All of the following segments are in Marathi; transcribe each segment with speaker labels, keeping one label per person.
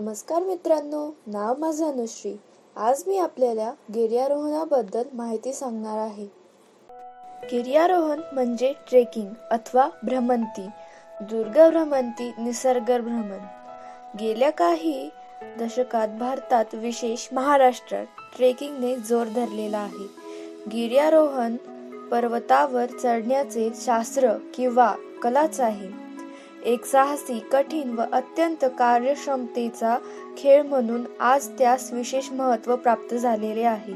Speaker 1: नमस्कार मित्रांनो, नाव माझं अनुश्री। आज मी आपल्याला गिर्यारोहणाबद्दल माहिती सांगणार आहे। गिर्यारोहण म्हणजे ट्रेकिंग अथवा भ्रमंती, दुर्ग भ्रमंती, निसर्ग भ्रमण। गेल्या काही दशकात भारतात, विशेष महाराष्ट्रात ट्रेकिंगने जोर धरलेला आहे। गिर्यारोहण पर्वतावर चढण्याचे शास्त्र किंवा कलाच आहे। एक साहसी, कठीण व अत्यंत कार्यक्षमतेचा खेळ म्हणून आज त्यास विशेष महत्त्व प्राप्त झालेले आहे।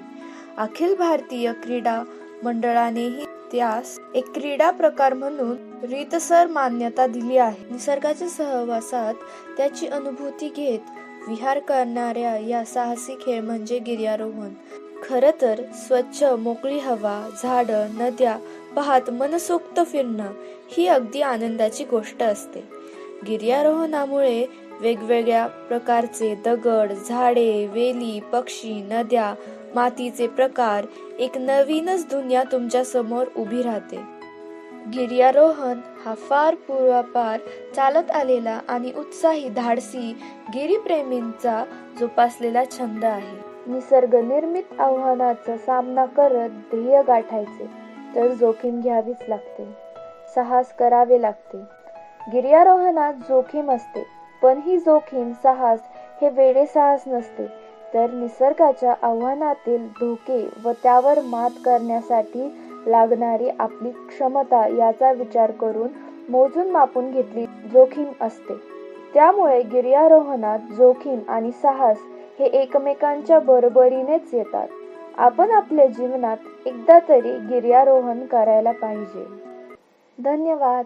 Speaker 1: अखिल भारतीय क्रीडा मंडळानेही त्यास एक क्रीडा प्रकार म्हणून रीतसर मान्यता दिली आहे। निसर्गाच्या सहवासात त्याची अनुभूती घेत विहार करणाऱ्या या साहसी खेळ म्हणजे गिर्यारोहण। खरं तर स्वच्छ मोकळी हवा, झाडं, नद्या पाहत मनसोक्त फिरणं ही अगदी आनंदाची गोष्ट असते। गिर्यारोहणामुळे वेगवेगळ्या प्रकारचे दगड, झाडे, वेली, पक्षी, नद्या, मातीचे प्रकार, एक नवीनच दुनिया तुमच्या समोर उभी राहते। गिर्यारोहण हा फार पूर्वापार चालत आलेला आणि उत्साही, धाडसी गिरीप्रेमींचा जोपासलेला छंद आहे। निसर्ग निर्मित आव्हानाचा सामना करत ध्येय गाठायचे तर जोखीम घ्यावीच लागते, साहस करावे लागते। गिर्यारोहणात जोखीम असते, पण ही जोखीम, साहस हे वेडे साहस नसते, तर निसर्गाच्या आव्हानातील धोके व त्यावर मात करण्यासाठी लागणारी आपली क्षमता याचा विचार करून मोजून मापून घेतली जोखीम असते। त्यामुळे गिर्यारोहणात जोखीम आणि साहस हे एकमेकांच्या बरोबरीनेच येतात। आपण आपल्या जीवनात एकदा तरी गिर्यारोहण करायला पाहिजे। धन्यवाद।